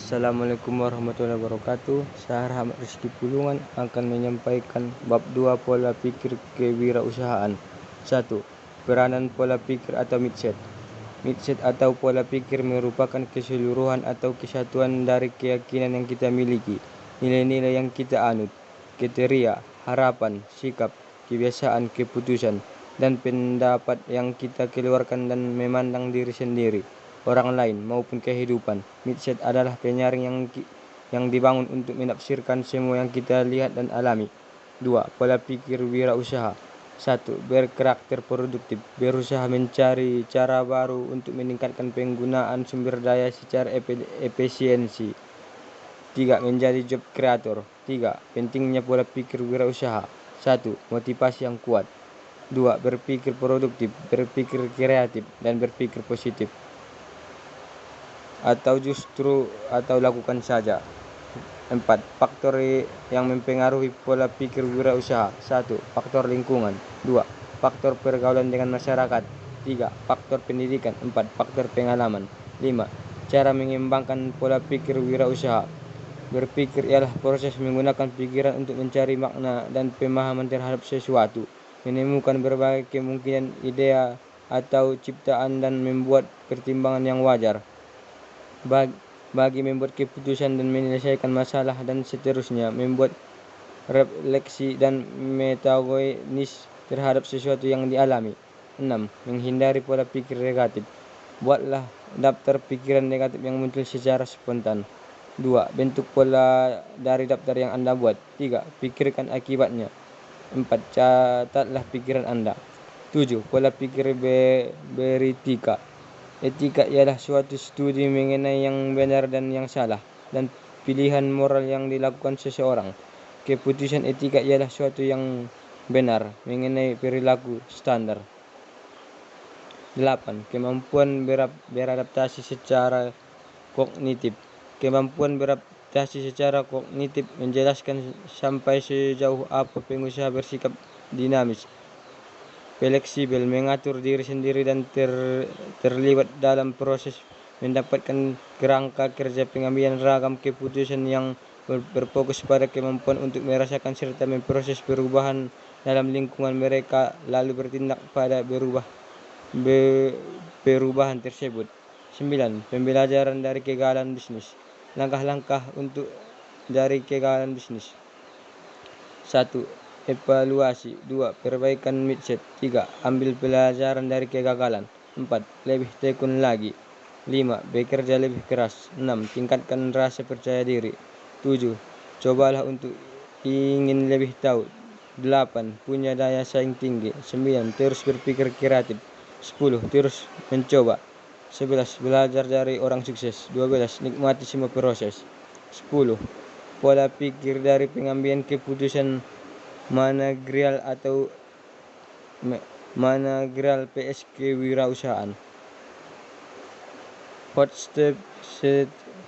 Assalamualaikum warahmatullahi wabarakatuh. Saya Rahmat Rizky Pulungan akan menyampaikan bab 2 pola pikir kewirausahaan. 1. Peranan pola pikir atau mindset. Mindset atau pola pikir merupakan keseluruhan atau kesatuan dari keyakinan yang kita miliki, nilai-nilai yang kita anut, kriteria, harapan, sikap, kebiasaan, keputusan, dan pendapat yang kita keluarkan dan memandang diri sendiri, orang lain, maupun kehidupan. Mindset adalah penyaring yang dibangun untuk menafsirkan semua yang kita lihat dan alami. 2. Pola pikir wirausaha. 1. Berkarakter produktif, berusaha mencari cara baru untuk meningkatkan penggunaan sumber daya secara efisiensi. 3. Menjadi job creator. 3. Pentingnya pola pikir wirausaha. 1. Motivasi yang kuat. 2. Berpikir produktif, berpikir kreatif, dan berpikir positif. Atau lakukan saja. 4. Faktor yang mempengaruhi pola pikir wirausaha. 1. Faktor lingkungan. 2. Faktor pergaulan dengan masyarakat. 3. Faktor pendidikan. 4. Faktor pengalaman. 5. Cara mengembangkan pola pikir wirausaha. Berpikir ialah proses menggunakan pikiran untuk mencari makna dan pemahaman terhadap sesuatu, menemukan berbagai kemungkinan ide atau ciptaan, dan membuat pertimbangan yang wajar bagi membuat keputusan dan menyelesaikan masalah, dan seterusnya membuat refleksi dan metagonis terhadap sesuatu yang dialami. 6. Menghindari pola pikir negatif. Buatlah daftar pikiran negatif yang muncul secara spontan. 2. Bentuk pola dari daftar yang Anda buat. 3. Pikirkan akibatnya. 4. Catatlah pikiran Anda. 7. Pola pikir beretika. Etika ialah suatu studi mengenai yang benar dan yang salah, dan pilihan moral yang dilakukan seseorang. Keputusan etika ialah suatu yang benar mengenai perilaku standar. 8. Kemampuan beradaptasi secara kognitif. Kemampuan beradaptasi secara kognitif menjelaskan sampai sejauh apa pengusaha bersikap dinamis, fleksibel, mengatur diri sendiri, dan terlibat dalam proses mendapatkan kerangka kerja pengambilan ragam keputusan yang berfokus pada kemampuan untuk merasakan serta memproses perubahan dalam lingkungan mereka, lalu bertindak pada perubahan tersebut. 9. Pembelajaran dari kegagalan bisnis. Langkah-langkah dari kegagalan bisnis. 1. Evaluasi. 2. Perbaikan mindset. 3. Ambil pelajaran dari kegagalan. 4. Lebih tekun lagi. 5. Bekerja lebih keras. 6. Tingkatkan rasa percaya diri. 7. Cobalah untuk ingin lebih tahu. 8. Punya daya saing tinggi. 9. Terus berpikir kreatif. 10. Terus mencoba. 11. Belajar dari orang sukses. 12. Nikmati semua proses. 10. Pola pikir dari pengambilan keputusan managerial atau managerial PS kewirausahaan. Hot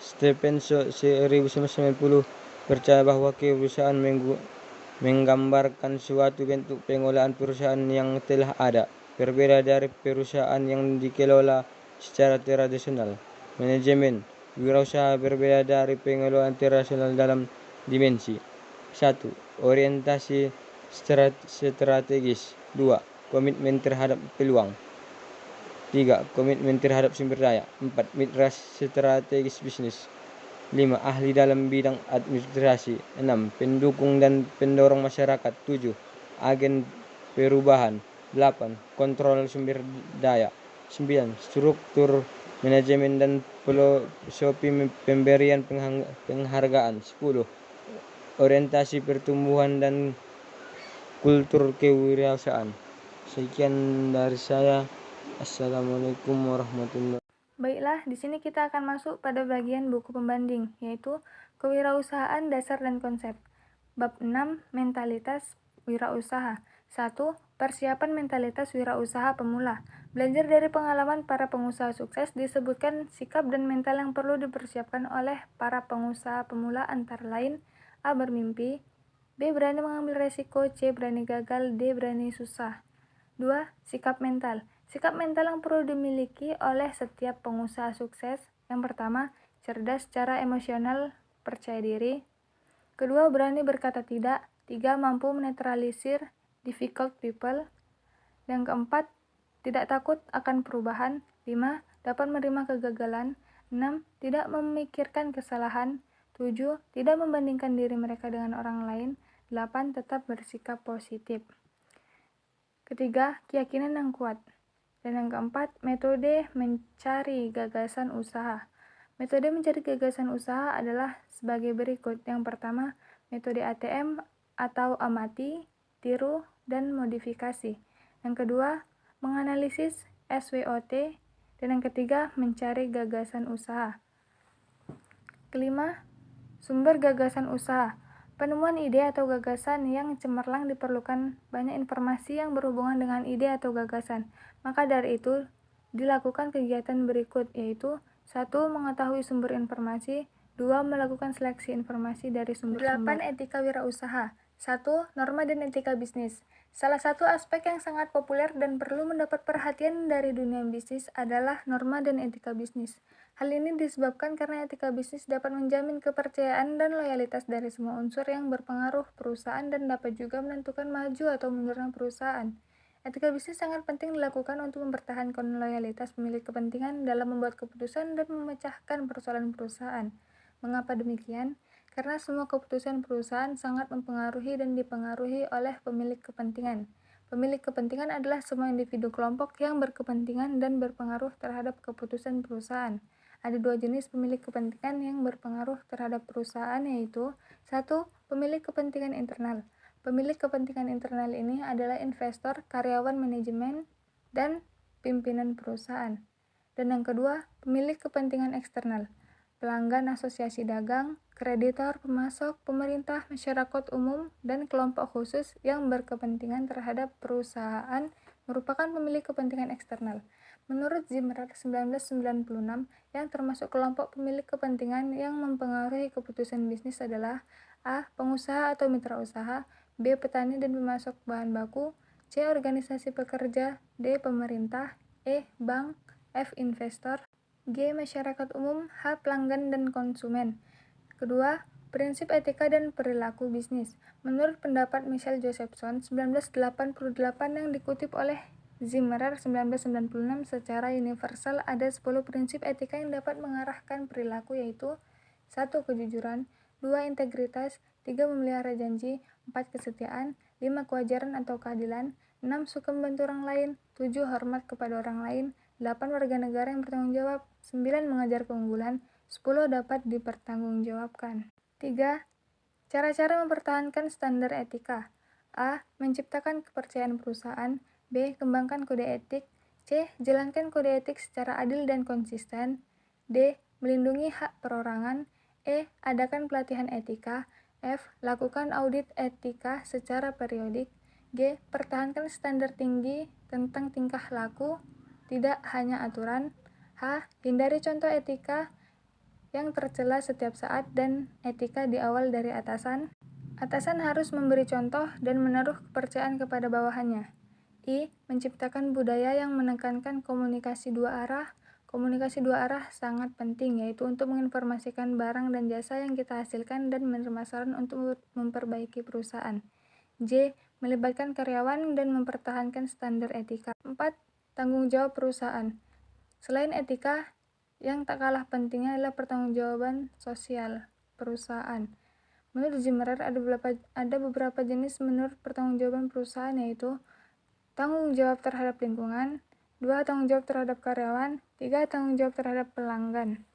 Stephenson 1990 percaya bahwa kewirausahaan menggambarkan suatu bentuk pengolahan perusahaan yang telah ada, berbeda dari perusahaan yang dikelola secara tradisional. Manajemen wirausaha berbeda dari pengelolaan tradisional dalam dimensi. 1. Orientasi strategis. 2. Komitmen terhadap peluang. 3. Komitmen terhadap sumber daya. 4. Mitra strategis bisnis. 5. Ahli dalam bidang administrasi. 6. Pendukung dan pendorong masyarakat. 7. Agen perubahan. 8. Kontrol sumber daya. 9. Struktur manajemen dan filosofi pemberian penghargaan. 10. Orientasi pertumbuhan dan kultur kewirausahaan. Sekian dari saya. Assalamualaikum warahmatullahi wabarakatuh. Baiklah, di sini kita akan masuk pada bagian buku pembanding, yaitu Kewirausahaan Dasar dan Konsep. Bab 6, Mentalitas Wirausaha. 1. Persiapan mentalitas wirausaha pemula. Belajar dari pengalaman para pengusaha sukses, disebutkan sikap dan mental yang perlu dipersiapkan oleh para pengusaha pemula antara lain: A. Bermimpi, B. Berani mengambil resiko, C. Berani gagal, D. Berani susah. 2. Sikap mental. Sikap mental yang perlu dimiliki oleh setiap pengusaha sukses. Yang pertama, cerdas secara emosional, percaya diri. Kedua, berani berkata tidak. 3, mampu menetralisir difficult people. Dan keempat, tidak takut akan perubahan. 5, dapat menerima kegagalan. 6, tidak memikirkan kesalahan. 7, tidak membandingkan diri mereka dengan orang lain. 8, tetap bersikap positif. Ketiga, keyakinan yang kuat. Dan yang keempat, metode mencari gagasan usaha. Metode mencari gagasan usaha adalah sebagai berikut. Yang pertama, metode ATM atau amati, tiru, dan modifikasi. Yang kedua, menganalisis SWOT. Dan yang ketiga, mencari gagasan usaha. Kelima, sumber gagasan usaha. Penemuan ide atau gagasan yang cemerlang diperlukan banyak informasi yang berhubungan dengan ide atau gagasan. Maka dari itu, dilakukan kegiatan berikut, yaitu 1. Mengetahui sumber informasi. 2. Melakukan seleksi informasi dari sumber-sumber. 8. Etika wirausaha. 1. Norma dan etika bisnis. Salah satu aspek yang sangat populer dan perlu mendapat perhatian dari dunia bisnis adalah norma dan etika bisnis. Hal ini disebabkan karena etika bisnis dapat menjamin kepercayaan dan loyalitas dari semua unsur yang berpengaruh perusahaan dan dapat juga menentukan maju atau mundurnya perusahaan. Etika bisnis sangat penting dilakukan untuk mempertahankan loyalitas pemilik kepentingan dalam membuat keputusan dan memecahkan persoalan perusahaan. Mengapa demikian? Karena semua keputusan perusahaan sangat mempengaruhi dan dipengaruhi oleh pemilik kepentingan. Pemilik kepentingan adalah semua individu kelompok yang berkepentingan dan berpengaruh terhadap keputusan perusahaan. Ada 2 jenis pemilik kepentingan yang berpengaruh terhadap perusahaan, yaitu 1. Pemilik kepentingan internal. Pemilik kepentingan internal ini adalah investor, karyawan manajemen, dan pimpinan perusahaan. Dan yang kedua, pemilik kepentingan eksternal. Pelanggan, asosiasi dagang, kreditor, pemasok, pemerintah, masyarakat umum, dan kelompok khusus yang berkepentingan terhadap perusahaan merupakan pemilik kepentingan eksternal. Menurut Zimmer 1996, yang termasuk kelompok pemilik kepentingan yang mempengaruhi keputusan bisnis adalah A. Pengusaha atau mitra usaha, B. Petani dan pemasok bahan baku, C. Organisasi pekerja, D. Pemerintah, E. Bank, F. Investor, G. Masyarakat umum, H. Pelanggan dan konsumen. Kedua, prinsip etika dan perilaku bisnis. Menurut pendapat Michael Josephson 1988 yang dikutip oleh Zimmer 1996, secara universal ada 10 prinsip etika yang dapat mengarahkan perilaku, yaitu 1. Kejujuran, 2. Integritas, 3. Memelihara janji, 4. Kesetiaan, 5. Kewajaran atau keadilan, 6. Suka membantu orang lain, 7. Hormat kepada orang lain, 8. Warga negara yang bertanggung jawab, 9. Mengajar keunggulan, 10. Dapat dipertanggungjawabkan. 3. Cara-cara mempertahankan standar etika. A. Menciptakan kepercayaan perusahaan. B. Kembangkan kode etik. C. Jalankan kode etik secara adil dan konsisten. D. Melindungi hak perorangan. E. Adakan pelatihan etika. F. Lakukan audit etika secara periodik. G. Pertahankan standar tinggi tentang tingkah laku, tidak hanya aturan. H. Hindari contoh etika yang tercela setiap saat dan etika di awal dari atasan. Atasan harus memberi contoh dan menaruh kepercayaan kepada bawahannya. I. Menciptakan budaya yang menekankan komunikasi dua arah. Komunikasi dua arah sangat penting, yaitu untuk menginformasikan barang dan jasa yang kita hasilkan dan menerima saran untuk memperbaiki perusahaan. J. Melibatkan karyawan dan mempertahankan standar etika. 4. Tanggung jawab perusahaan. Selain etika, yang tak kalah pentingnya adalah pertanggungjawaban sosial perusahaan. Menurut Zimmer, ada beberapa jenis menurut pertanggungjawaban perusahaan, yaitu tanggung jawab terhadap lingkungan, 2. Tanggung jawab terhadap karyawan, 3. Tanggung jawab terhadap pelanggan.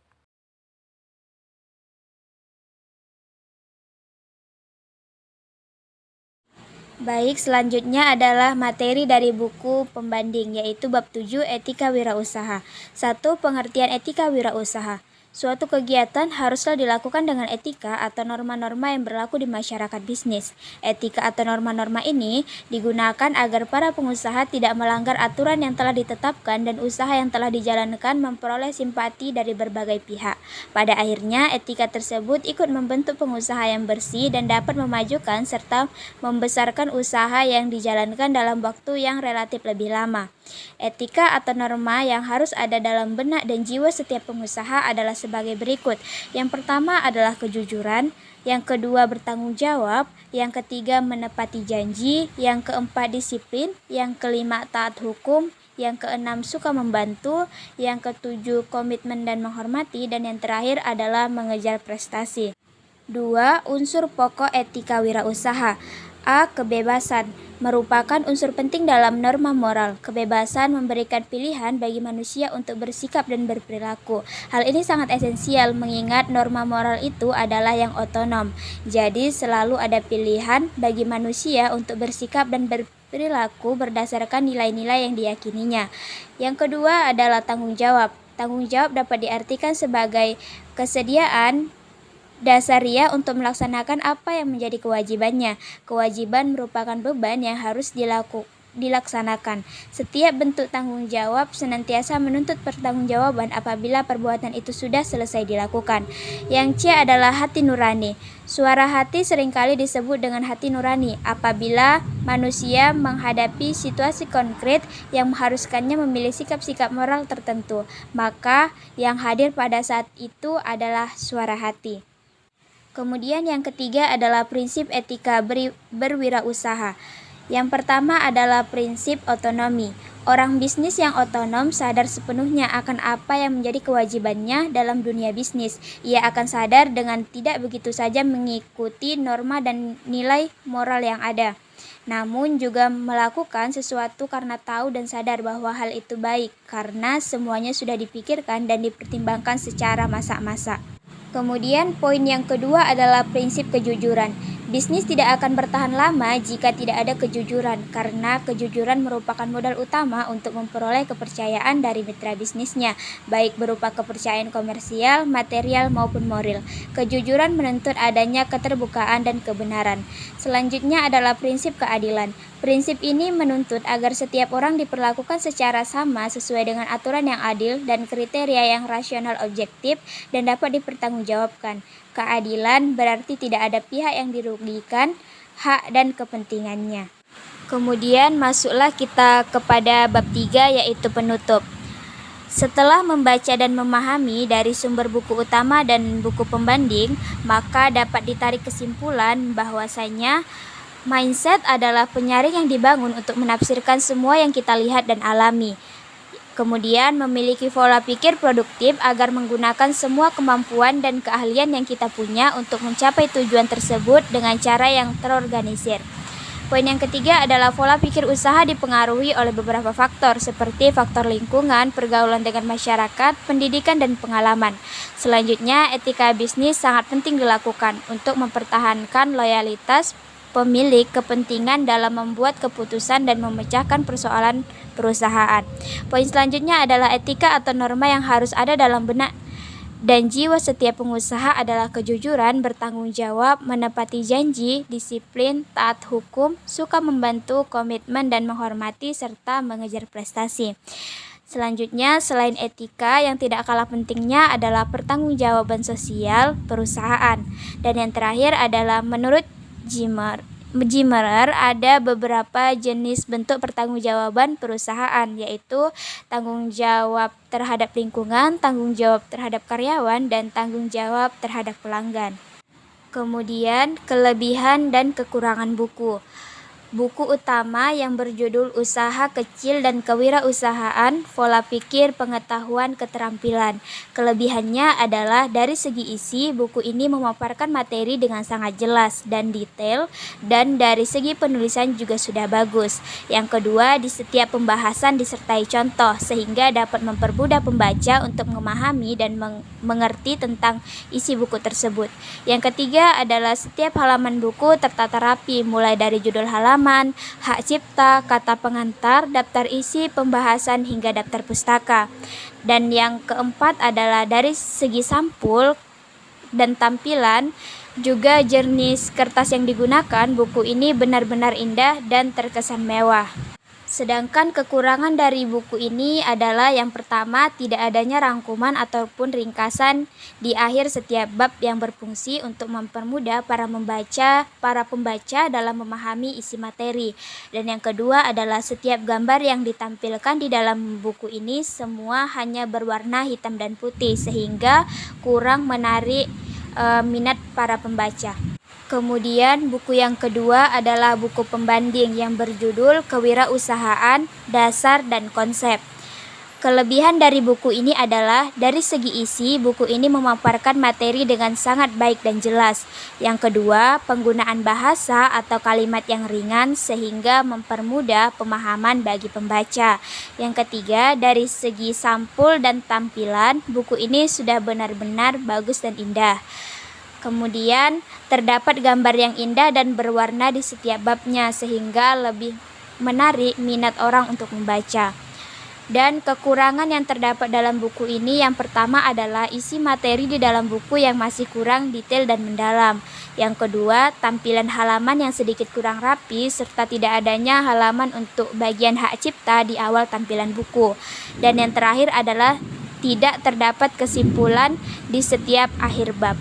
Baik, selanjutnya adalah materi dari buku pembanding, yaitu bab 7 Etika Wirausaha. 1. Pengertian etika wirausaha. Suatu kegiatan haruslah dilakukan dengan etika atau norma-norma yang berlaku di masyarakat bisnis. Etika atau norma-norma ini digunakan agar para pengusaha tidak melanggar aturan yang telah ditetapkan dan usaha yang telah dijalankan memperoleh simpati dari berbagai pihak. Pada akhirnya, etika tersebut ikut membentuk pengusaha yang bersih dan dapat memajukan serta membesarkan usaha yang dijalankan dalam waktu yang relatif lebih lama. Etika atau norma yang harus ada dalam benak dan jiwa setiap pengusaha adalah sebagai berikut. Yang pertama adalah kejujuran, yang kedua bertanggung jawab, yang ketiga menepati janji, yang keempat disiplin, yang kelima taat hukum, yang keenam suka membantu, yang ketujuh komitmen dan menghormati, dan yang terakhir adalah mengejar prestasi. 2. Unsur pokok etika wirausaha. A. Kebebasan merupakan unsur penting dalam norma moral. Kebebasan memberikan pilihan bagi manusia untuk bersikap dan berperilaku. Hal ini sangat esensial mengingat norma moral itu adalah yang otonom. Jadi selalu ada pilihan bagi manusia untuk bersikap dan berperilaku berdasarkan nilai-nilai yang diyakininya. Yang kedua adalah tanggung jawab. Tanggung jawab dapat diartikan sebagai kesediaan dasariah untuk melaksanakan apa yang menjadi kewajibannya. Kewajiban merupakan beban yang harus dilaksanakan. Setiap bentuk tanggung jawab senantiasa menuntut pertanggungjawaban apabila perbuatan itu sudah selesai dilakukan. Yang C adalah hati nurani. Suara hati seringkali disebut dengan hati nurani apabila manusia menghadapi situasi konkret yang mengharuskannya memilih sikap-sikap moral tertentu. Maka yang hadir pada saat itu adalah suara hati. Kemudian yang ketiga adalah prinsip etika berwirausaha. Yang pertama adalah prinsip otonomi. Orang bisnis yang otonom sadar sepenuhnya akan apa yang menjadi kewajibannya dalam dunia bisnis. Ia akan sadar dengan tidak begitu saja mengikuti norma dan nilai moral yang ada, namun juga melakukan sesuatu karena tahu dan sadar bahwa hal itu baik, karena semuanya sudah dipikirkan dan dipertimbangkan secara masak-masak. Kemudian poin yang kedua adalah prinsip kejujuran. Bisnis tidak akan bertahan lama jika tidak ada kejujuran, karena kejujuran merupakan modal utama untuk memperoleh kepercayaan dari mitra bisnisnya, baik berupa kepercayaan komersial, material, maupun moral. Kejujuran menuntut adanya keterbukaan dan kebenaran. Selanjutnya adalah prinsip keadilan. Prinsip ini menuntut agar setiap orang diperlakukan secara sama sesuai dengan aturan yang adil dan kriteria yang rasional objektif dan dapat dipertanggungjawabkan. Keadilan berarti tidak ada pihak yang dirugikan hak dan kepentingannya. Kemudian masuklah kita kepada bab 3 yaitu penutup. Setelah membaca dan memahami dari sumber buku utama dan buku pembanding, maka dapat ditarik kesimpulan bahwasanya mindset adalah penyaring yang dibangun untuk menafsirkan semua yang kita lihat dan alami. Kemudian memiliki pola pikir produktif agar menggunakan semua kemampuan dan keahlian yang kita punya untuk mencapai tujuan tersebut dengan cara yang terorganisir. Poin yang ketiga adalah pola pikir usaha dipengaruhi oleh beberapa faktor seperti faktor lingkungan, pergaulan dengan masyarakat, pendidikan, dan pengalaman. Selanjutnya, etika bisnis sangat penting dilakukan untuk mempertahankan loyalitas pemilik kepentingan dalam membuat keputusan dan memecahkan persoalan perusahaan. Poin selanjutnya adalah etika atau norma yang harus ada dalam benak dan jiwa setiap pengusaha adalah kejujuran, bertanggung jawab, menepati janji, disiplin, taat hukum, suka membantu, komitmen dan menghormati, serta mengejar prestasi. Selanjutnya, selain etika, yang tidak kalah pentingnya adalah pertanggungjawaban sosial perusahaan. Dan yang terakhir adalah menurut Zimmerer ada beberapa jenis bentuk pertanggungjawaban perusahaan, yaitu tanggung jawab terhadap lingkungan, tanggung jawab terhadap karyawan, dan tanggung jawab terhadap pelanggan. Kemudian, kelebihan dan kekurangan buku. Buku utama yang berjudul Usaha Kecil dan Kewirausahaan, Pola Pikir, Pengetahuan, Keterampilan. Kelebihannya adalah dari segi isi, buku ini memaparkan materi dengan sangat jelas dan detail, dan dari segi penulisan juga sudah bagus. Yang kedua, di setiap pembahasan disertai contoh, sehingga dapat mempermudah pembaca untuk memahami dan mengerti tentang isi buku tersebut. Yang ketiga adalah setiap halaman buku tertata rapi, mulai dari judul halaman, hak cipta, kata pengantar, daftar isi, pembahasan, hingga daftar pustaka. Dan yang keempat adalah dari segi sampul dan tampilan, juga jenis kertas yang digunakan, buku ini benar-benar indah dan terkesan mewah. Sedangkan kekurangan dari buku ini adalah yang pertama, tidak adanya rangkuman ataupun ringkasan di akhir setiap bab yang berfungsi untuk mempermudah para pembaca dalam memahami isi materi. Dan yang kedua adalah setiap gambar yang ditampilkan di dalam buku ini semua hanya berwarna hitam dan putih sehingga kurang menarik minat para pembaca. Kemudian buku yang kedua adalah buku pembanding yang berjudul Kewirausahaan, Dasar dan Konsep. Kelebihan dari buku ini adalah dari segi isi, buku ini memaparkan materi dengan sangat baik dan jelas. Yang kedua, penggunaan bahasa atau kalimat yang ringan sehingga mempermudah pemahaman bagi pembaca. Yang ketiga, dari segi sampul dan tampilan, buku ini sudah benar-benar bagus dan indah. Kemudian terdapat gambar yang indah dan berwarna di setiap babnya sehingga lebih menarik minat orang untuk membaca. Dan kekurangan yang terdapat dalam buku ini yang pertama adalah isi materi di dalam buku yang masih kurang detail dan mendalam. Yang kedua, tampilan halaman yang sedikit kurang rapi serta tidak adanya halaman untuk bagian hak cipta di awal tampilan buku. Dan yang terakhir adalah tidak terdapat kesimpulan di setiap akhir bab.